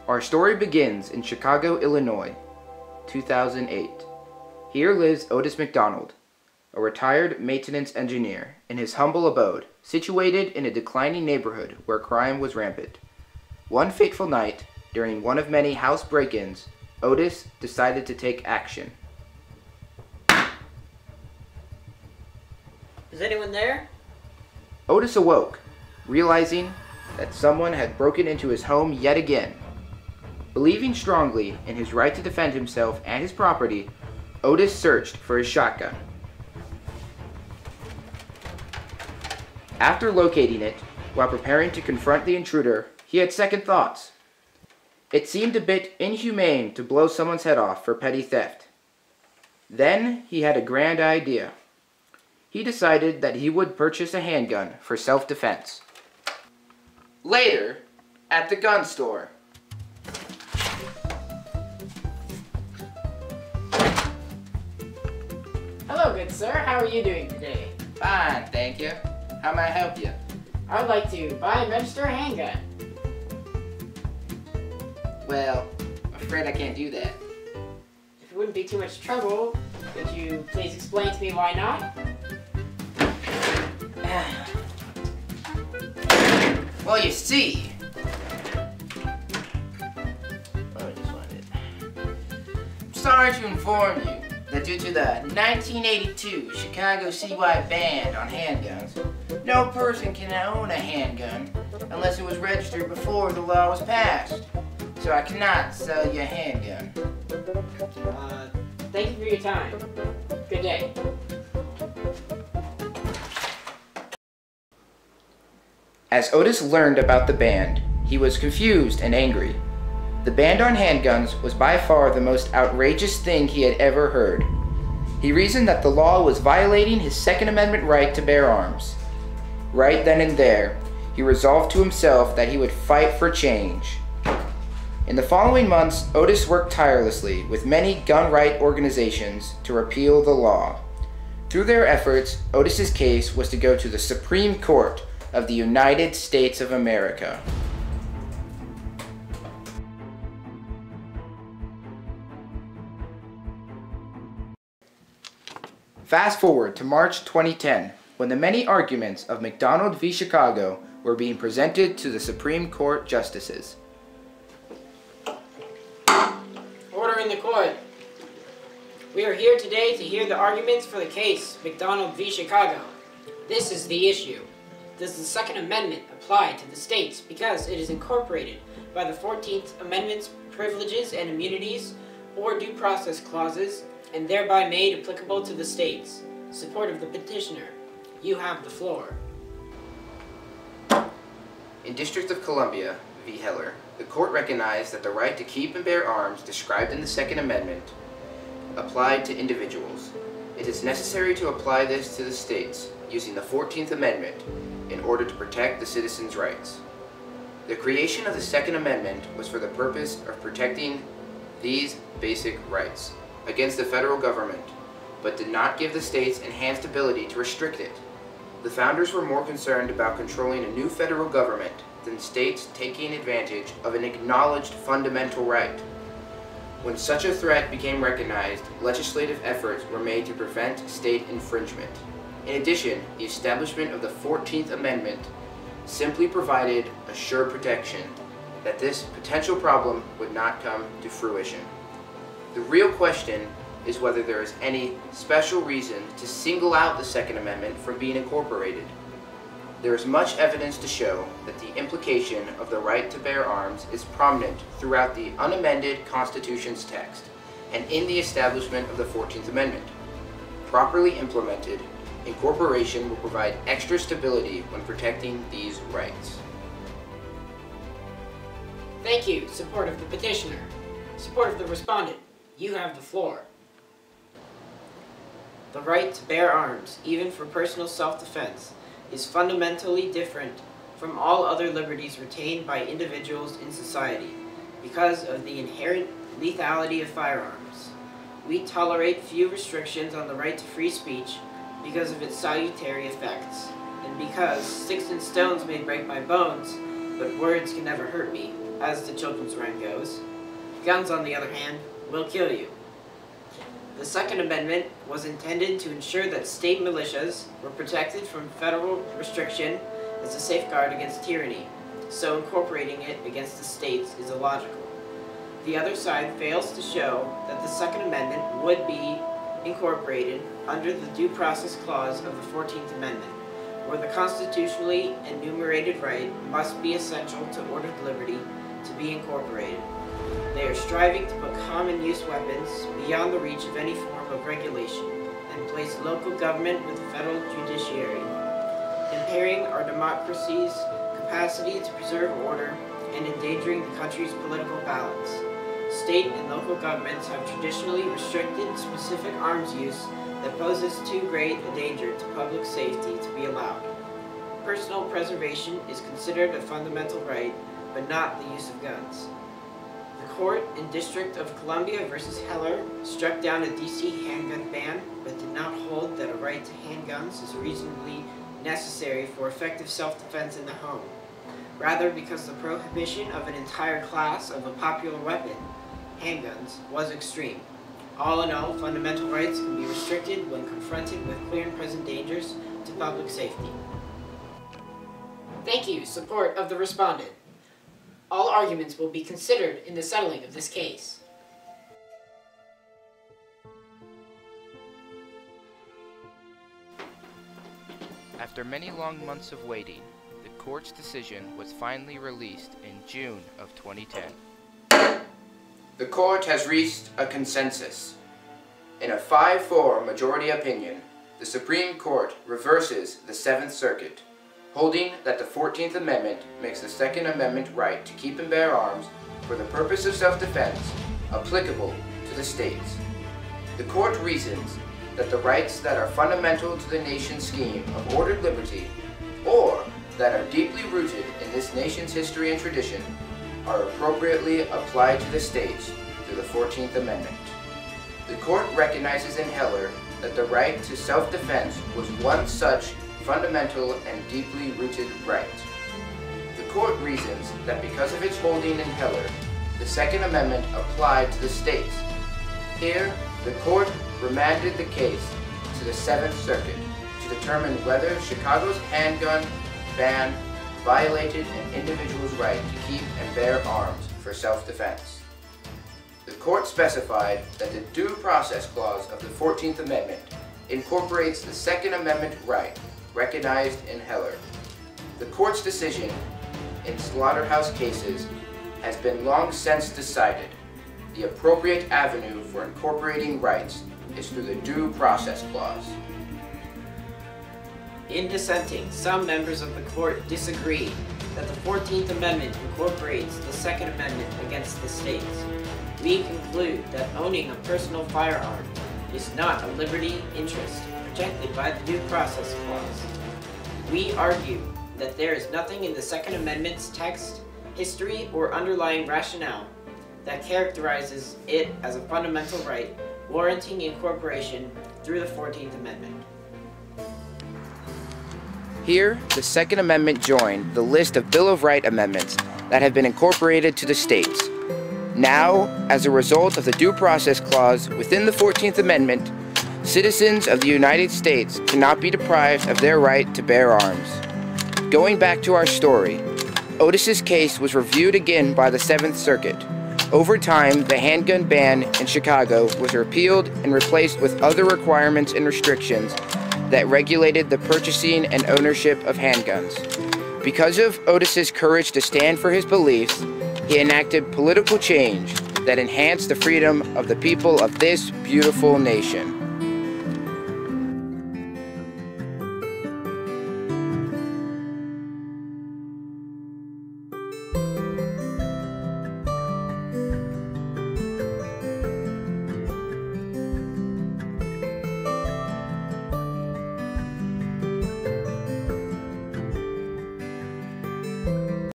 Our story begins in Chicago, Illinois, 2008. Here lives Otis Mcdonald, a retired maintenance engineer, in his humble abode, situated in a declining neighborhood where crime was rampant. One fateful night, during one of many house break-ins, Otis decided to take action. Is anyone there? Otis awoke, realizing that someone had broken into his home yet again. Believing strongly in his right to defend himself and his property, Otis searched for his shotgun. After locating it, while preparing to confront the intruder, he had second thoughts. It seemed a bit inhumane to blow someone's head off for petty theft. Then he had a grand idea. He decided that he would purchase a handgun for self-defense. Later, at the gun store. Hello, good sir. How are you doing today? Fine, thank you. How may I help you? I would like to buy and register a handgun. Well, I'm afraid I can't do that. If it wouldn't be too much trouble, could you please explain to me why not? Well, you see... Sorry to inform you that due to the 1982 Chicago CY ban on handguns, no person can own a handgun unless it was registered before the law was passed. So I cannot sell you a handgun. Thank you for your time. Good day. As Otis learned about the ban, he was confused and angry. The ban on handguns was by far the most outrageous thing he had ever heard. He reasoned that the law was violating his Second Amendment right to bear arms. Right then and there, he resolved to himself that he would fight for change. In the following months, Otis worked tirelessly with many gun right organizations to repeal the law. Through their efforts, Otis's case was to go to the Supreme Court of the United States of America. Fast forward to March 2010, when the many arguments of Mcdonald v. Chicago were being presented to the Supreme Court justices. Order in the court. We are here today to hear the arguments for the case Mcdonald v. Chicago. This is the issue. Does the Second Amendment apply to the states because it is incorporated by the 14th Amendment's privileges and immunities or due process clauses and thereby made applicable to the states? Support of the petitioner. You have the floor. In District of Columbia v. Heller, the court recognized that the right to keep and bear arms described in the Second Amendment applied to individuals. It is necessary to apply this to the states using the 14th Amendment in order to protect the citizens' rights. The creation of the Second Amendment was for the purpose of protecting these basic rights against the federal government, but did not give the states enhanced ability to restrict it. The founders were more concerned about controlling a new federal government than states taking advantage of an acknowledged fundamental right. When such a threat became recognized, legislative efforts were made to prevent state infringement. In addition, the establishment of the 14th Amendment simply provided a sure protection that this potential problem would not come to fruition. The real question is whether there is any special reason to single out the Second Amendment from being incorporated. There is much evidence to show that the implication of the right to bear arms is prominent throughout the unamended Constitution's text and in the establishment of the 14th Amendment. Properly implemented, incorporation will provide extra stability when protecting these rights. Thank you. Support of the petitioner. Support of the respondent. You have the floor. The right to bear arms, even for personal self-defense, is fundamentally different from all other liberties retained by individuals in society because of the inherent lethality of firearms. We tolerate few restrictions on the right to free speech because of its salutary effects, and because sticks and stones may break my bones, but words can never hurt me. as the children's rhyme goes. Guns, on the other hand, will kill you. The Second Amendment was intended to ensure that state militias were protected from federal restriction as a safeguard against tyranny, so incorporating it against the states is illogical. The other side fails to show that the Second Amendment would be incorporated under the Due Process Clause of the 14th Amendment, where the constitutionally enumerated right must be essential to ordered liberty to be incorporated. They are striving to put common-use weapons beyond the reach of any form of regulation and place local government with the federal judiciary, impairing our democracy's capacity to preserve order and endangering the country's political balance. State and local governments have traditionally restricted specific arms use that poses too great a danger to public safety to be allowed. Personal preservation is considered a fundamental right, but not the use of guns. The court in District of Columbia versus Heller struck down a D.C. handgun ban, but did not hold that a right to handguns is reasonably necessary for effective self-defense in the home. Rather, because the prohibition of an entire class of a popular weapon, handguns, was extreme. All in all, fundamental rights can be restricted when confronted with clear and present dangers to public safety. Thank you. Support of the respondent. All arguments will be considered in the settling of this case. After many long months of waiting, the court's decision was finally released in June of 2010. The court has reached a consensus. In a 5-4 majority opinion, the Supreme Court reverses the Seventh Circuit, holding that the 14th Amendment makes the Second Amendment right to keep and bear arms for the purpose of self-defense applicable to the states. The court reasons that the rights that are fundamental to the nation's scheme of ordered liberty, or that are deeply rooted in this nation's history and tradition, are appropriately applied to the states through the 14th Amendment. The court recognizes in Heller that the right to self-defense was one such fundamental and deeply rooted right. The court reasons that because of its holding in Heller, the Second Amendment applied to the states. Here, the court remanded the case to the Seventh Circuit to determine whether Chicago's handgun ban violated an individual's right to keep and bear arms for self-defense. The court specified that the Due Process Clause of the 14th Amendment incorporates the Second Amendment right recognized in Heller. The court's decision in slaughterhouse cases has been long since decided. The appropriate avenue for incorporating rights is through the Due Process Clause. In dissenting, some members of the court disagree that the 14th Amendment incorporates the Second Amendment against the states. We conclude that owning a personal firearm is not a liberty interest protected by the Due Process Clause. We argue that there is nothing in the Second Amendment's text, history, or underlying rationale that characterizes it as a fundamental right warranting incorporation through the 14th Amendment. Here, the Second Amendment joined the list of Bill of Rights amendments that have been incorporated to the states. Now, as a result of the Due Process Clause within the 14th Amendment, citizens of the United States cannot be deprived of their right to bear arms. Going back to our story, Otis's case was reviewed again by the Seventh Circuit. Over time, the handgun ban in Chicago was repealed and replaced with other requirements and restrictions that regulated the purchasing and ownership of handguns. Because of Otis's courage to stand for his beliefs, he enacted political change that enhanced the freedom of the people of this beautiful nation.